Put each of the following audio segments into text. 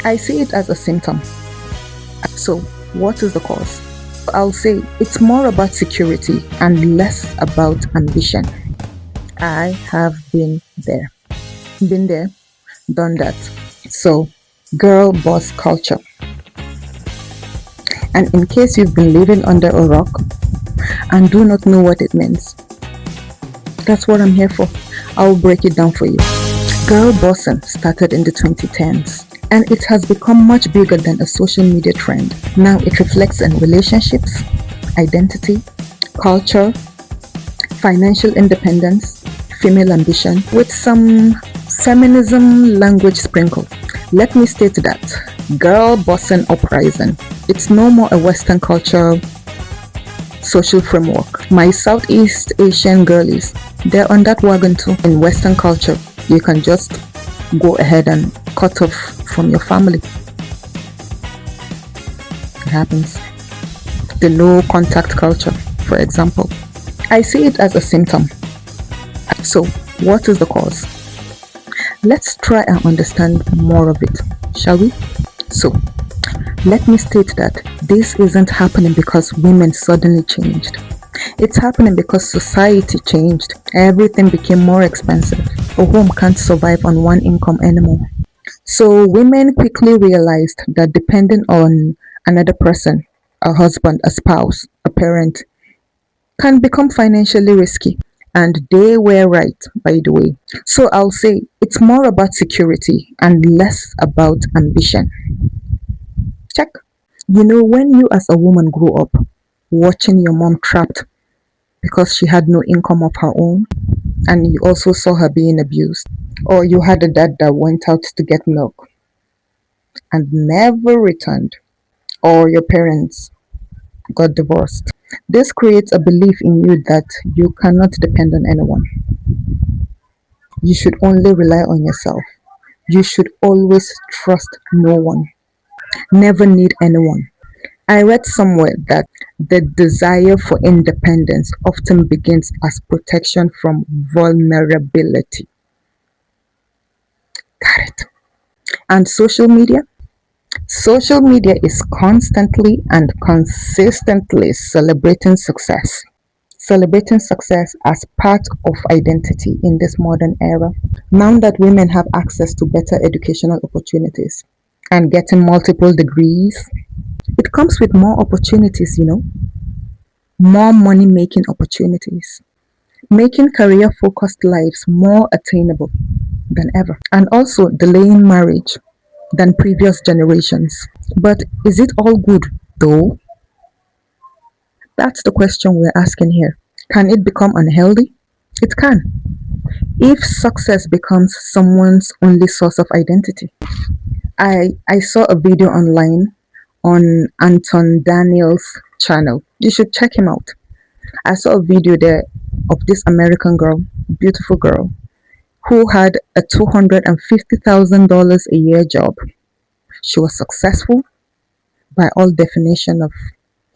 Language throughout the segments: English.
I see it as a symptom. So, what is the cause? I'll say it's more about security and less about ambition. I have been there. Been there, done that. So, girl boss culture. And in case you've been living under a rock and do not know what it means, that's what I'm here for. I'll break it down for you. Girl bossing started in the 2010s and it has become much bigger than a social media trend. Now it reflects in relationships, identity, culture, financial independence, female ambition, with some feminism language sprinkle. Let me state that girl bossing uprising, it's no more a Western culture social framework. My Southeast Asian girlies, they're on that wagon too. In Western culture, you can just go ahead and cut off from your family. It happens. The no contact culture, for example. I see it as a symptom. So, what is the cause? Let's try and understand more of it, shall we? So, let me state that this isn't happening because women suddenly changed. It's happening because society changed. Everything became more expensive. A home can't survive on one income anymore. So women quickly realized that depending on another person, a husband, a spouse, a parent, can become financially risky. And they were right, by the way. So I'll say it's more about security and less about ambition. Check. You know, when you as a woman grew up watching your mom trapped because she had no income of her own, and you also saw her being abused, or you had a dad that went out to get milk and never returned, or your parents got divorced. This creates a belief in you that you cannot depend on anyone. You should only rely on yourself. You should always trust no one. Never need anyone. I read somewhere that the desire for independence often begins as protection from vulnerability. Got it. And social media? Social media is constantly and consistently celebrating success as part of identity in this modern era. Now that women have access to better educational opportunities and getting multiple degrees, it comes with more opportunities, more money making opportunities, making career focused lives more attainable than ever, and also delaying marriage than previous generations. But is it all good though? That's the question we're asking here. Can it become unhealthy? It can, if success becomes someone's only source of identity. I saw a video online on Anton Daniel's channel. You should check him out. I saw a video there of this American girl, beautiful girl, who had a $250,000 a year job. She was successful by all definition of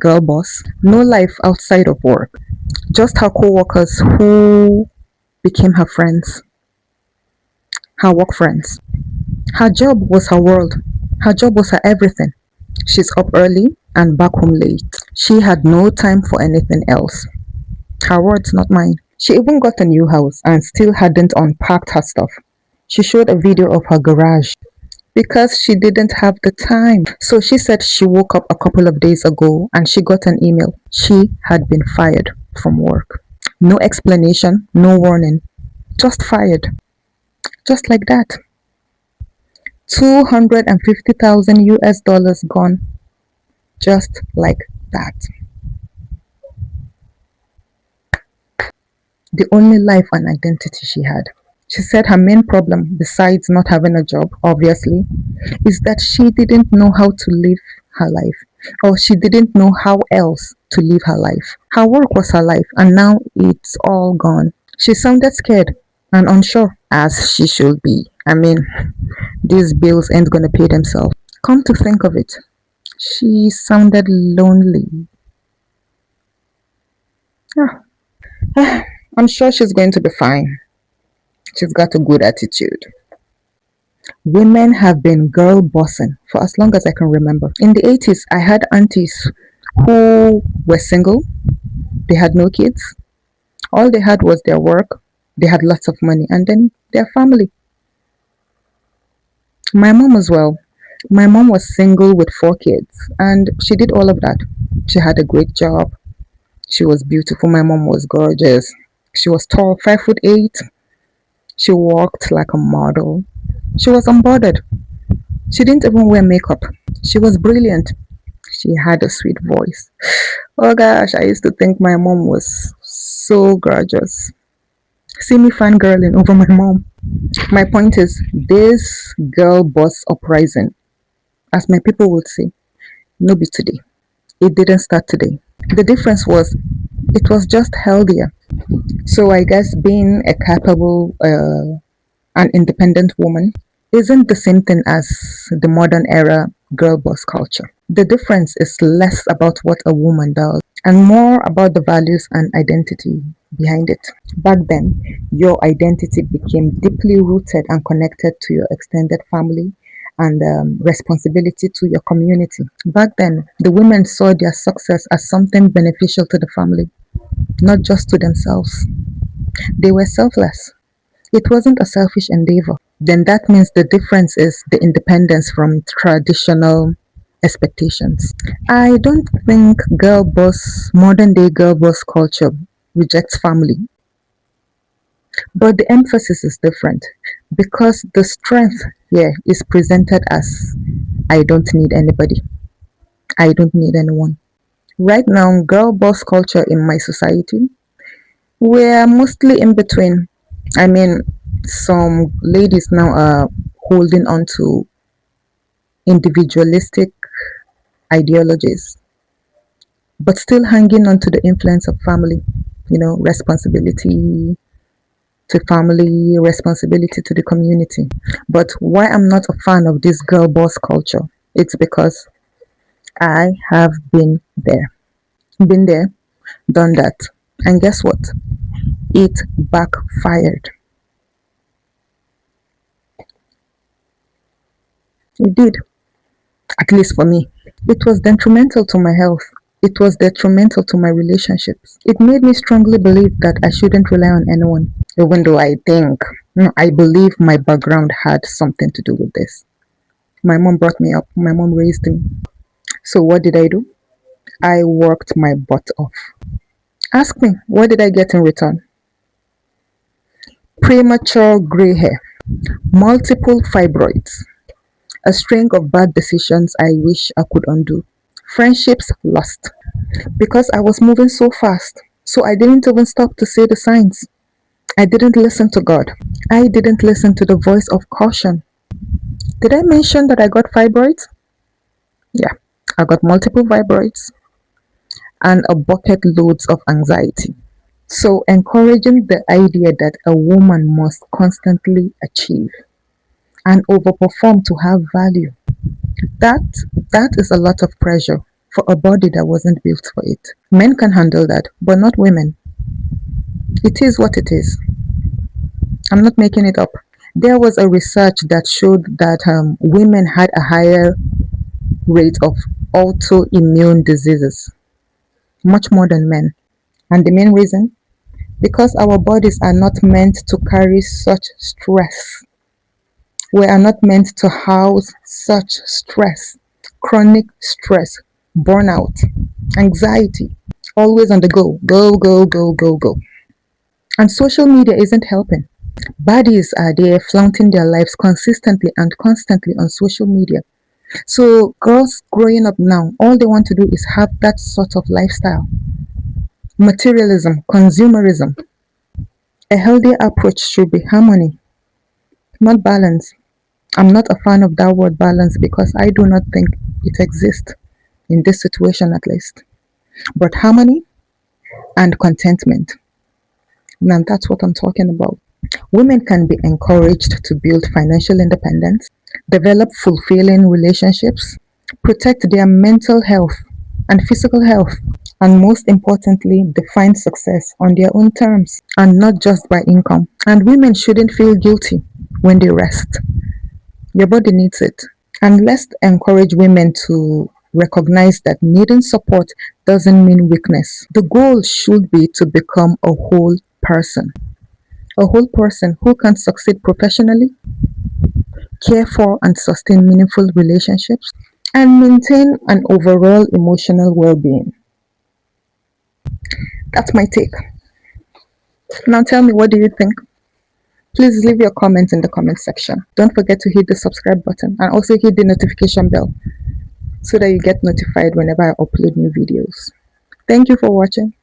girl boss. No life outside of work. Just her co-workers who became her friends, her work friends. Her job was her world. Her job was her everything. She's up early and back home late. She had no time for anything else. Her words, not mine. She even got a new house and still hadn't unpacked her stuff. She showed a video of her garage because she didn't have the time. So she said she woke up a couple of days ago and she got an email. She had been fired from work. No explanation, no warning. Just fired. Just like that. 250,000 US dollars gone. Just like that. The only life and identity she had. She said her main problem, besides not having a job, obviously, is that she didn't know how to live her life, or she didn't know how else to live her life. Her work was her life, and now it's all gone. She sounded scared and unsure, as she should be. I mean, these bills ain't gonna pay themselves. Come to think of it, she sounded lonely. Ah, I'm sure she's going to be fine. She's got a good attitude. Women have been girl bossing for as long as I can remember. In the 80s, I had aunties who were single, they had no kids, all they had was their work, they had lots of money, and then their family. My mom as well. My mom was single with four kids, and she did all of that. She had a great job. She was beautiful. My mom was gorgeous. She was tall, 5'8". She walked like a model. She was unbothered. She didn't even wear makeup. She was brilliant. She had a sweet voice. Oh gosh, I used to think my mom was so gorgeous. See me fangirling over my mom. My point is, this girl boss uprising, as my people would say, no be today. It didn't start today. The difference was, it was just healthier. So I guess being a capable and independent woman isn't the same thing as the modern era girl boss culture. The difference is less about what a woman does and more about the values and identity behind it. Back then, your identity became deeply rooted and connected to your extended family and responsibility to your community. Back then, the women saw their success as something beneficial to the family, not just to themselves. They were selfless. It wasn't a selfish endeavor. Then that means the difference is the independence from traditional expectations. I don't think modern day girl boss culture rejects family, but the emphasis is different because the strength here is presented as I don't need anybody, I don't need anyone. Right now, girl boss culture in my society, we're mostly in between. I mean, some ladies now are holding on to individualistic ideologies, but still hanging on to the influence of family, responsibility to family, responsibility to the community. But why I'm not a fan of this girl boss culture, it's because I have been there. Been there, done that. And guess what? It backfired. It did, at least for me. It was detrimental to my health. It was detrimental to my relationships. It made me strongly believe that I shouldn't rely on anyone, even though I believe my background had something to do with this. My mom brought me up, my mom raised me. So what did I do? I worked my butt off. Ask me, what did I get in return? Premature gray hair, multiple fibroids, a string of bad decisions I wish I could undo. Friendships lost because I was moving so fast. So I didn't even stop to see the signs. I didn't listen to God. I didn't listen to the voice of caution. Did I mention that I got fibroids? Yeah, I got multiple fibroids and a bucket loads of anxiety. So encouraging the idea that a woman must constantly achieve and overperform to have value, that that is a lot of pressure for a body that wasn't built for it. Men can handle that, but not women. It is what it is. I'm not making it up. There was a research that showed that women had a higher rate of autoimmune diseases, much more than men. And the main reason? Because our bodies are not meant to carry such stress. We are not meant to house such stress, chronic stress, burnout, anxiety, always on the go, go, go, go, go, go. And social media isn't helping. Bodies are there flaunting their lives consistently and constantly on social media. So girls growing up now, all they want to do is have that sort of lifestyle. Materialism, consumerism. A healthy approach should be harmony, not balance. I'm not a fan of that word balance because I do not think it exists in this situation at least. But harmony and contentment. Now that's what I'm talking about. Women can be encouraged to build financial independence, develop fulfilling relationships, protect their mental health and physical health, and most importantly, define success on their own terms and not just by income. And women shouldn't feel guilty when they rest. Your body needs it. And let's encourage women to recognize that needing support doesn't mean weakness. The goal should be to become a whole person who can succeed professionally, care for and sustain meaningful relationships, and maintain an overall emotional well being. That's my take. Now tell me, what do you think? Please leave your comments in the comment section. Don't forget to hit the subscribe button and also hit the notification bell so that you get notified whenever I upload new videos. Thank you for watching.